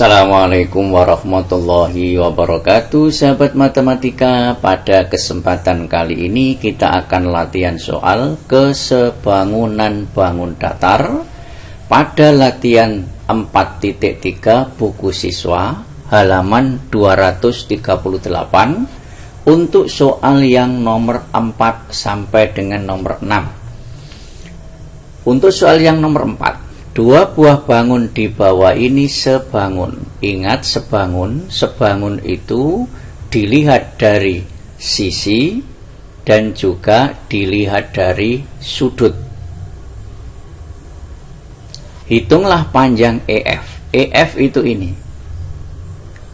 Assalamualaikum warahmatullahi wabarakatuh. Sahabat matematika, pada kesempatan kali ini kita akan latihan soal kesebangunan bangun datar pada latihan 4.3 buku siswa halaman 238 untuk soal yang nomor 4 sampai dengan nomor 6. Untuk soal yang nomor 4, dua buah bangun di bawah ini sebangun. Ingat, sebangun itu dilihat dari sisi dan juga dilihat dari sudut. Hitunglah panjang EF. EF itu ini.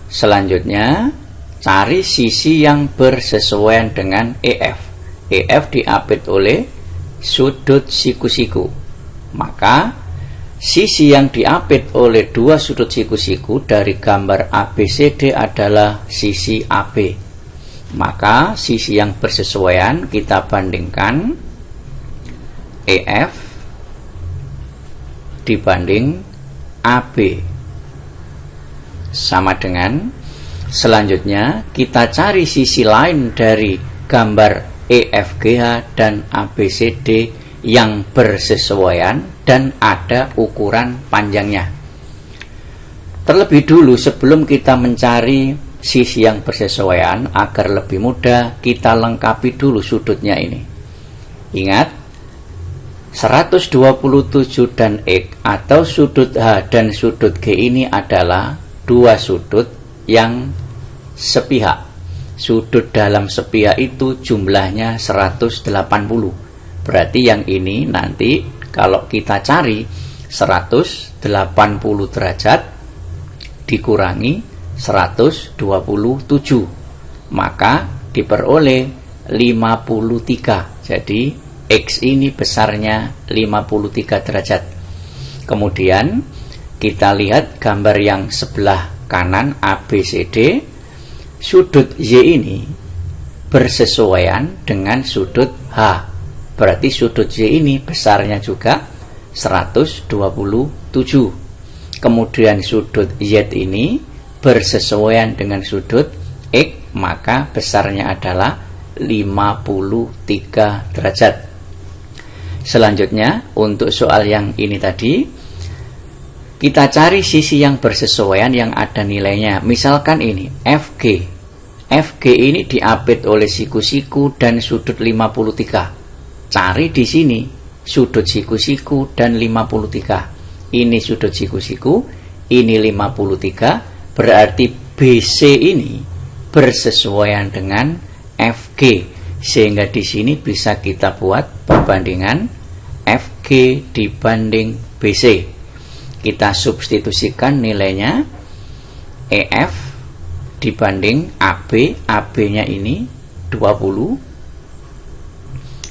Selanjutnya, cari sisi yang bersesuaian dengan EF. EF diapit oleh sudut siku-siku. Maka sisi yang diapit oleh dua sudut siku-siku dari gambar ABCD adalah sisi AB. Maka sisi yang bersesuaian kita bandingkan EF dibanding AB sama dengan, selanjutnya kita cari sisi lain dari gambar EFGH dan ABCD yang bersesuaian dan ada ukuran panjangnya. Terlebih dulu, sebelum kita mencari sisi yang bersesuaian, agar lebih mudah kita lengkapi dulu sudutnya ini. Ingat, 127 dan X atau sudut H dan sudut G ini adalah dua sudut yang sepihak. Sudut dalam sepihak itu jumlahnya 180. Berarti yang ini nanti kalau kita cari 180 derajat dikurangi 127, maka diperoleh 53. Jadi X ini besarnya 53 derajat. Kemudian kita lihat gambar yang sebelah kanan ABCD. Sudut Y ini bersesuaian dengan sudut H. Berarti sudut Y ini besarnya juga 127. Kemudian sudut Z ini bersesuaian dengan sudut X, maka besarnya adalah 53 derajat. Selanjutnya, untuk soal yang ini tadi, kita cari sisi yang bersesuaian yang ada nilainya. Misalkan ini FG. FG ini diapit oleh siku-siku dan sudut 53. Cari di sini sudut siku-siku dan 53. Ini sudut siku-siku, ini 53. Berarti BC ini bersesuaian dengan FG. Sehingga di sini bisa kita buat perbandingan FG dibanding BC. Kita substitusikan nilainya. EF dibanding AB. AB-nya ini 20.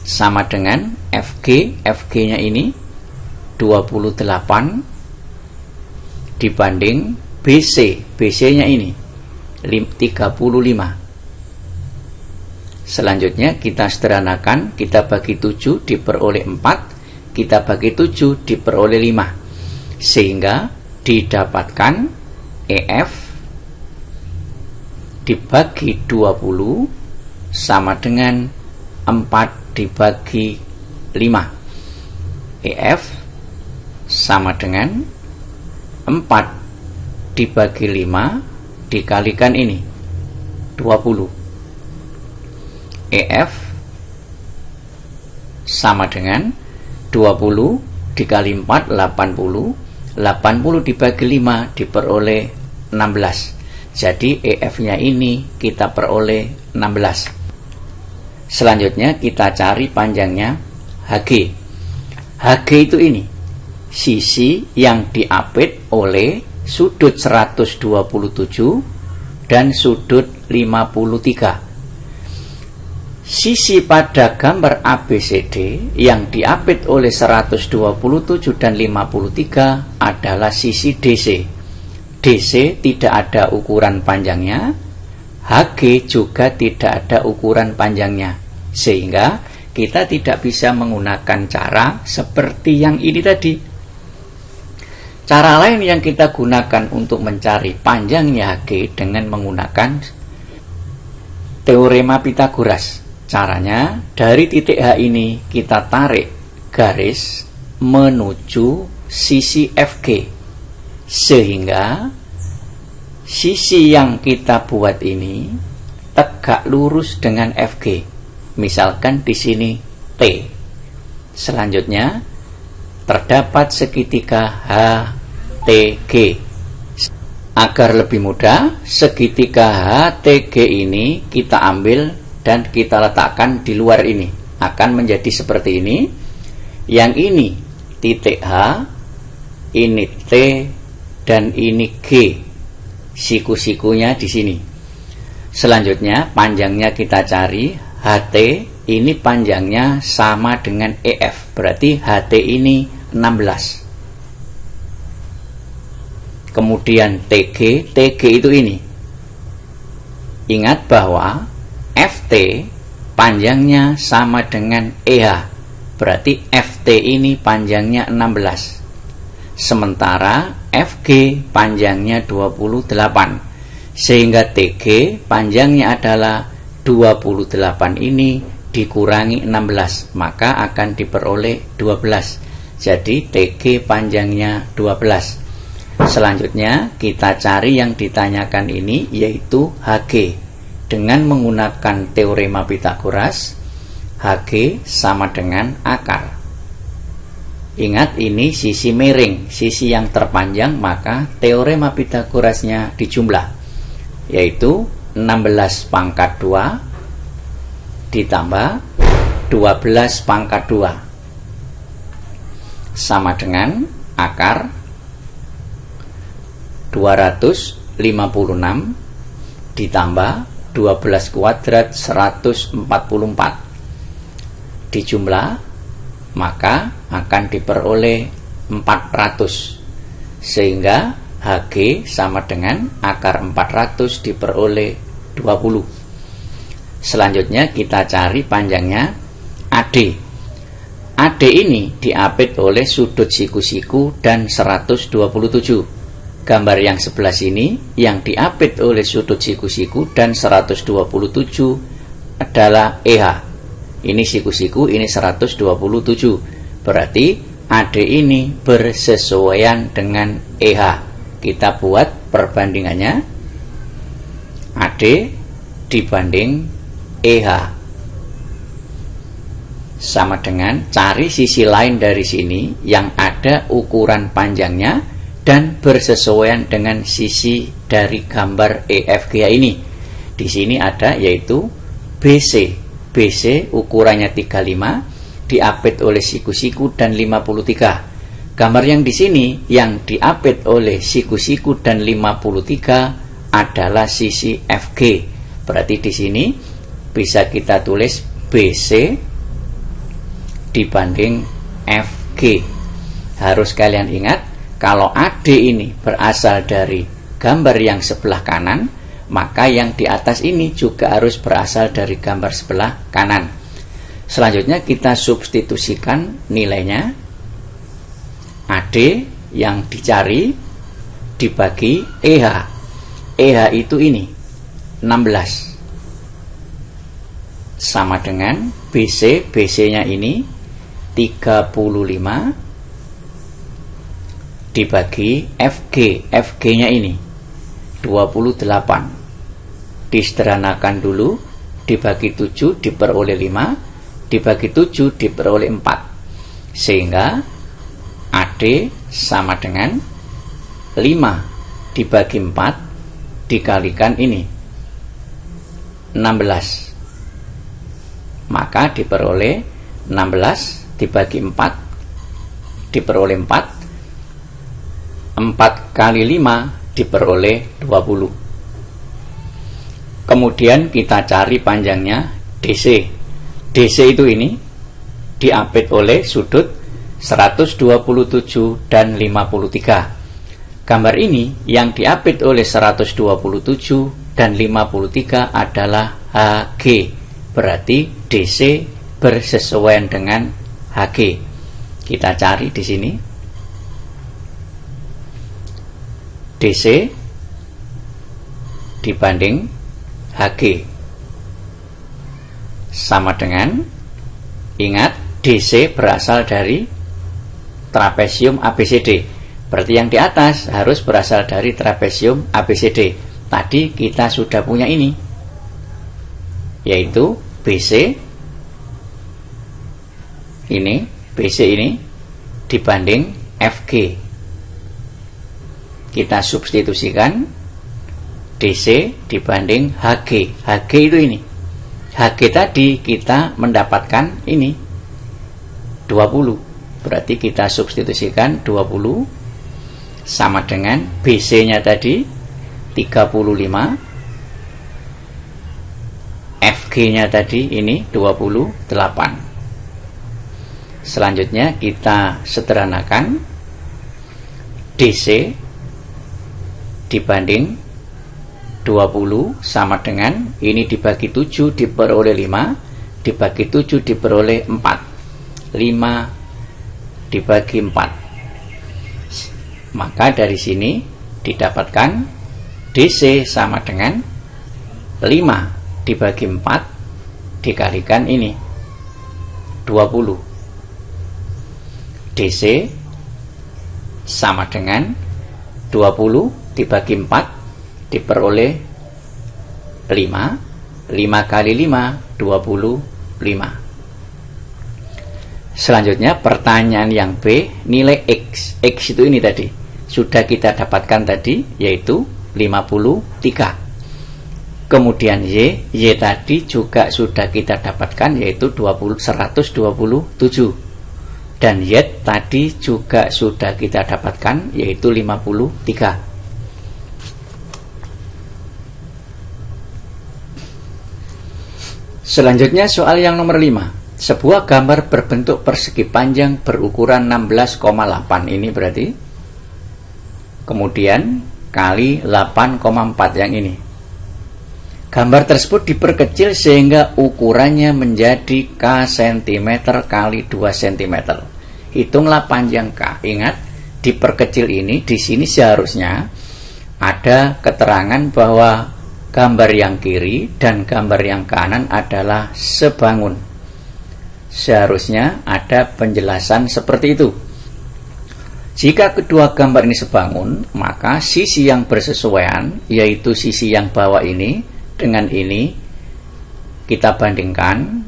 Sama dengan FG, FG-nya ini 28 dibanding BC, BC-nya ini 35. Selanjutnya kita sederhanakan, kita bagi 7 diperoleh 4, kita bagi 7 diperoleh 5. Sehingga didapatkan EF dibagi 20 sama dengan 4 dibagi 5. EF sama dengan 4 dibagi 5 dikalikan ini 20. EF sama dengan 20 dikali 4 80. 80 dibagi 5 diperoleh 16. Jadi EF nya ini kita peroleh 16. Selanjutnya kita cari panjangnya HG. HG itu ini, sisi yang diapit oleh sudut 127 dan sudut 53. Sisi pada gambar ABCD yang diapit oleh 127 dan 53 adalah sisi DC. DC tidak ada ukuran panjangnya, HG juga tidak ada ukuran panjangnya, sehingga kita tidak bisa menggunakan cara seperti yang ini tadi. Cara lain yang kita gunakan untuk mencari panjangnya HG dengan menggunakan teorema Pythagoras. Caranya, dari titik H ini kita tarik garis menuju sisi FG, sehingga sisi yang kita buat ini tegak lurus dengan FG. Misalkan di sini T. Selanjutnya terdapat segitiga HTG. Agar lebih mudah, segitiga HTG ini kita ambil dan kita letakkan di luar ini. Akan menjadi seperti ini. Yang ini titik H, ini T, dan ini G. Siku-sikunya di sini. Selanjutnya panjangnya kita cari. HT ini panjangnya sama dengan EF, berarti HT ini 16. Kemudian TG itu ini. Ingat bahwa FT panjangnya sama dengan EH, berarti FT ini panjangnya 16. Sementara FG panjangnya 28, sehingga TG panjangnya adalah 28 ini dikurangi 16, maka akan diperoleh 12. Jadi TG panjangnya 12. Selanjutnya kita cari yang ditanyakan ini, yaitu HG. Dengan menggunakan teorema Pythagoras, HG sama dengan akar. Ingat, ini sisi miring, sisi yang terpanjang, maka teorema Pythagorasnya dijumlah, yaitu 16 pangkat 2 ditambah 12 pangkat 2 sama dengan akar 256 ditambah 12 kuadrat 144 dijumlah, maka akan diperoleh 400, sehingga HG sama dengan akar 400 diperoleh 20. Selanjutnya kita cari panjangnya AD. AD ini diapit oleh sudut siku-siku dan 127. Gambar yang sebelah sini yang diapit oleh sudut siku-siku dan 127 adalah EH. Ini siku-siku, ini 127. Berarti AD ini bersesuaian dengan EH. Kita buat perbandingannya, AD dibanding EH sama dengan cari sisi lain dari sini yang ada ukuran panjangnya dan bersesuaian dengan sisi dari gambar EFGH ini. Di sini ada yaitu BC. BC ukurannya 35, diapit oleh siku-siku dan 53. Gambar yang di sini yang diapit oleh siku-siku dan 53 adalah sisi FG. Berarti di sini bisa kita tulis BC dibanding FG. Harus kalian ingat, kalau AD ini berasal dari gambar yang sebelah kanan, maka yang di atas ini juga harus berasal dari gambar sebelah kanan. Selanjutnya kita substitusikan nilainya. AD yang dicari dibagi EH. EH itu ini 16 sama dengan BC. BC nya ini 35 dibagi FG. FG nya ini 28. Disederhanakan dulu, dibagi 7 diperoleh 5, dibagi 7 diperoleh 4, sehingga AD sama dengan 5 dibagi 4 dikalikan ini 16, maka diperoleh 16 dibagi 4 diperoleh 4, 4 kali 5 diperoleh 20. Kemudian kita cari panjangnya DC. DC itu ini diapit oleh sudut 127 dan 53. Gambar ini yang diapit oleh 127 dan 53 adalah HG. Berarti DC bersesuaian dengan HG. Kita cari di sini. DC dibanding HG sama dengan, ingat DC berasal dari trapesium ABCD, berarti yang di atas harus berasal dari trapesium ABCD. Tadi kita sudah punya ini, yaitu BC ini dibanding FG. Kita substitusikan DC dibanding HG. HG itu ini. HG tadi kita mendapatkan ini 20. Berarti kita substitusikan 20 sama dengan BC-nya tadi 35. FG-nya tadi ini 28. Selanjutnya kita sederhanakan DC dibanding 20 sama dengan ini dibagi 7 diperoleh 5, dibagi 7 diperoleh 4, 5 dibagi 4. Maka dari sini didapatkan DC sama dengan 5 dibagi 4 dikalikan ini 20. DC sama dengan 20 dibagi 4 diperoleh 5. 5 kali 5 25. Selanjutnya pertanyaan yang B, nilai X. X itu ini tadi sudah kita dapatkan tadi, yaitu 53. Kemudian Y tadi juga sudah kita dapatkan, yaitu 127. Dan Y tadi juga sudah kita dapatkan, yaitu 53. Selanjutnya soal yang nomor 5. Sebuah gambar berbentuk persegi panjang berukuran 16,8 ini berarti. Kemudian kali 8,4 yang ini. Gambar tersebut diperkecil sehingga ukurannya menjadi K cm kali 2 cm. Hitunglah panjang K. Ingat, diperkecil ini di sini seharusnya ada keterangan bahwa gambar yang kiri dan gambar yang kanan adalah sebangun. Seharusnya ada penjelasan seperti itu. Jika kedua gambar ini sebangun, maka sisi yang bersesuaian, yaitu sisi yang bawah ini dengan ini, kita bandingkan.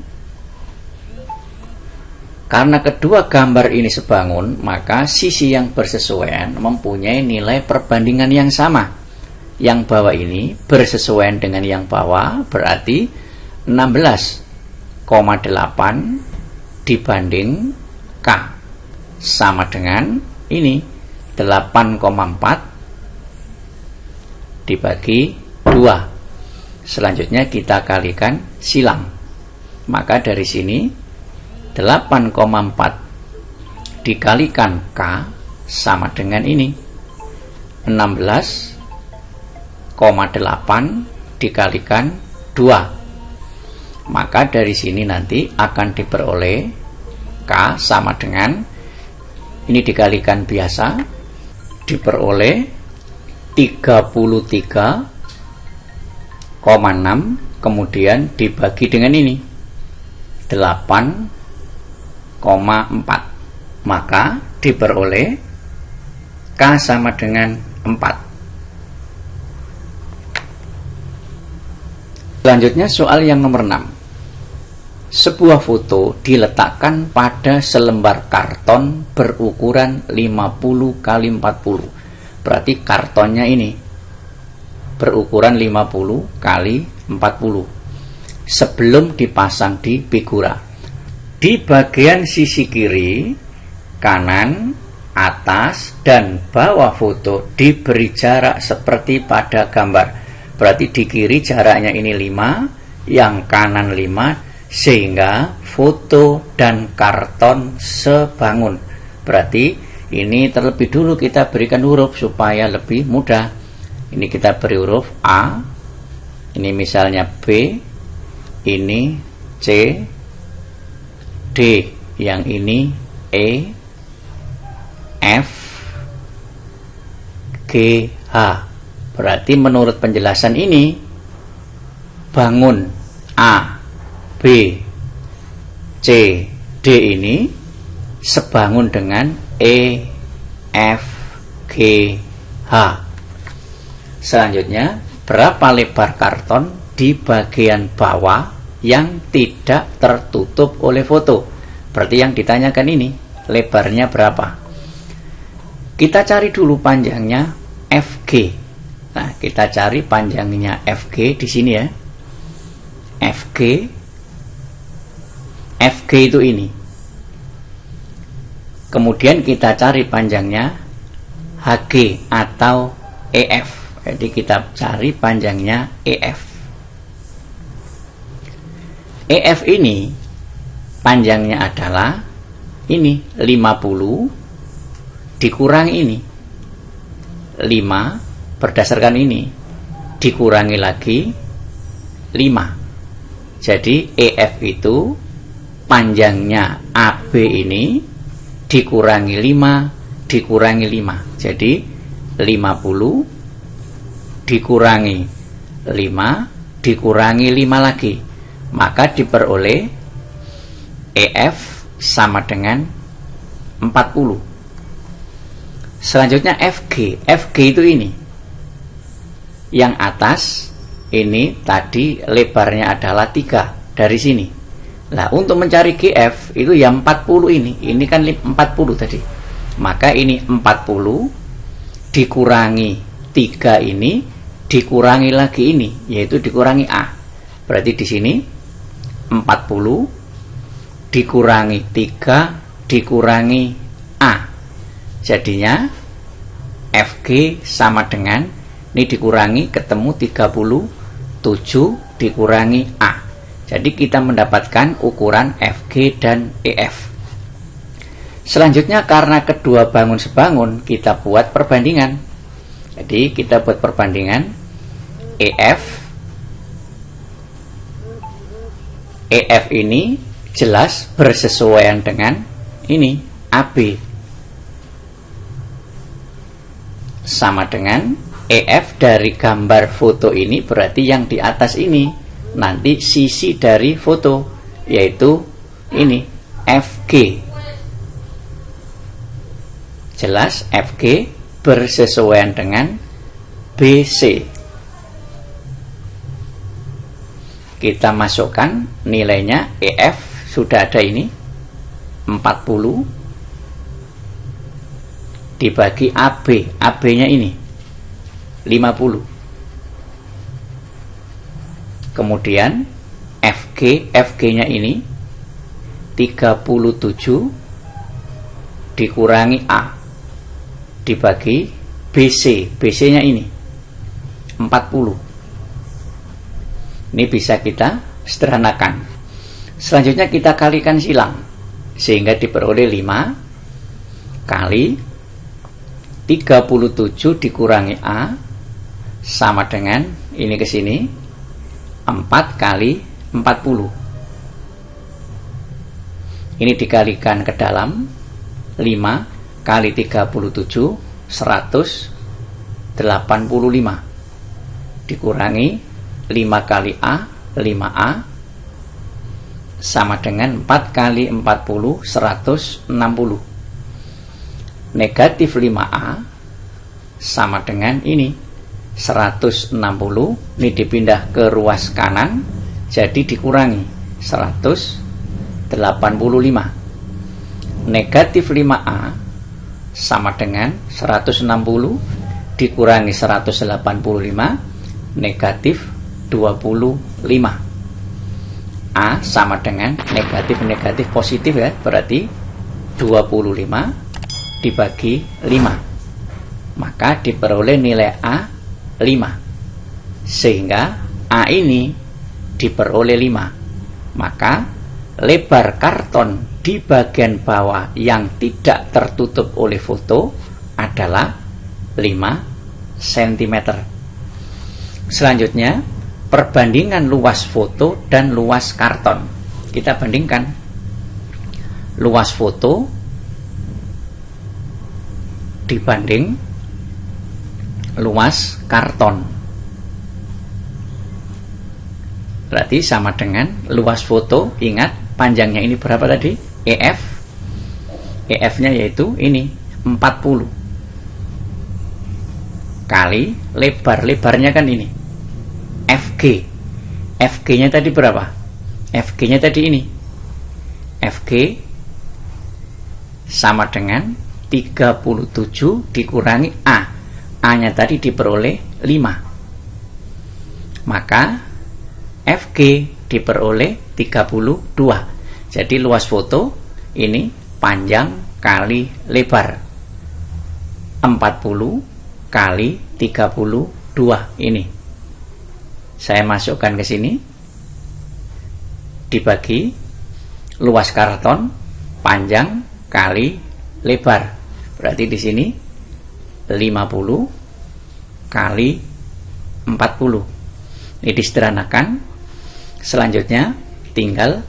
Karena kedua gambar ini sebangun, maka sisi yang bersesuaian mempunyai nilai perbandingan yang sama. Yang bawah ini bersesuaian dengan yang bawah, berarti 16,8 dibanding K sama dengan ini 8,4 dibagi 2. Selanjutnya kita kalikan silang. Maka dari sini 8,4 dikalikan K sama dengan ini 16,8 dikalikan 2. Maka dari sini nanti akan diperoleh K sama dengan ini dikalikan biasa, diperoleh 33,6, kemudian dibagi dengan ini 8,4, maka diperoleh K sama dengan 4. Selanjutnya soal yang nomor 6. Sebuah foto diletakkan pada selembar karton berukuran 50 kali 40. Berarti kartonnya ini berukuran 50 kali 40. Sebelum dipasang di figura. Di bagian sisi kiri, kanan, atas, dan bawah foto diberi jarak seperti pada gambar. Berarti di kiri jaraknya ini 5, yang kanan 5, sehingga foto dan karton sebangun. Berarti ini terlebih dulu kita berikan huruf supaya lebih mudah. Ini kita beri huruf A, ini misalnya B, ini C, D, yang ini E, F, G, H, Berarti menurut penjelasan ini, bangun A, B, C, D ini sebangun dengan E, F, G, H. Selanjutnya, berapa lebar karton di bagian bawah yang tidak tertutup oleh foto? Berarti yang ditanyakan ini, lebarnya berapa? Kita cari dulu panjangnya FG. Nah, kita cari panjangnya FG di sini ya. FG itu ini. Kemudian kita cari panjangnya HG atau EF. Jadi kita cari panjangnya EF. EF ini panjangnya adalah ini 50 dikurangi ini 5 berdasarkan ini dikurangi lagi 5. Jadi EF itu panjangnya AB ini dikurangi 5 dikurangi 5. Jadi 50 dikurangi 5 dikurangi 5 lagi, maka diperoleh EF sama dengan 40. Selanjutnya FG. FG itu ini. Yang atas ini tadi lebarnya adalah 3 dari sini. Nah, untuk mencari GF itu yang 40 ini. Ini kan 40 tadi. Maka ini 40 dikurangi 3 ini dikurangi lagi ini, yaitu dikurangi A. Berarti di sini 40 dikurangi 3 dikurangi A. Jadinya FG sama dengan ini dikurangi ketemu 37 dikurangi A. Jadi kita mendapatkan ukuran FG dan EF. Selanjutnya karena kedua bangun sebangun, kita buat perbandingan. Jadi kita buat perbandingan EF ini jelas bersesuaian dengan ini AB. Sama dengan EF dari gambar foto ini, berarti yang di atas ini nanti sisi dari foto, yaitu ini FG. Jelas FG bersesuaian dengan BC. Kita masukkan nilainya. EF sudah ada ini 40 dibagi AB. AB nya ini 50. Kemudian FG. FG nya ini 37 dikurangi A dibagi BC. BC nya ini 40. Ini bisa kita sederhanakan. Selanjutnya kita kalikan silang, sehingga diperoleh 5 kali 37 dikurangi A sama dengan ini ke sini 4 kali 40. Ini dikalikan ke dalam 5 kali 37 185 dikurangi 5 kali A 5A sama dengan 4 kali 40 160. Negatif 5A sama dengan ini 160. Ini dipindah ke ruas kanan, jadi dikurangi 185. Negatif 5A sama dengan 160 dikurangi 185, negatif 25. A sama dengan negatif positif ya, berarti 25 dibagi 5, maka diperoleh nilai A 5, sehingga A ini diperoleh 5. Maka lebar karton di bagian bawah yang tidak tertutup oleh foto adalah 5 cm. Selanjutnya perbandingan luas foto dan luas karton. Kita bandingkan luas foto dibanding luas karton. Berarti sama dengan luas foto. Ingat panjangnya ini berapa tadi? EF. EF-nya yaitu ini 40 kali lebarnya kan ini FG. FG-nya tadi berapa? FG-nya tadi ini. FG sama dengan 37 dikurangi A. A-nya tadi diperoleh 5. Maka FG diperoleh 32. Jadi luas foto ini panjang kali lebar 40 kali 32 ini. Saya masukkan ke sini, dibagi luas karton panjang kali lebar. Berarti di sini 50 kali 40. Ini disederhanakan. Selanjutnya tinggal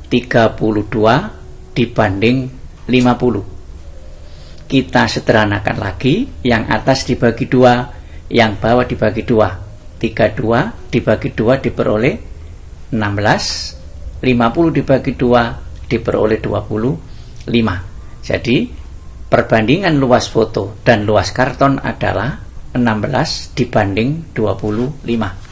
32 dibanding 50. Kita sederhanakan lagi, yang atas dibagi 2, yang bawah dibagi 2. 32 dibagi 2 diperoleh 16. 50 dibagi 2 diperoleh 25. Jadi perbandingan luas foto dan luas karton adalah 16 dibanding 25.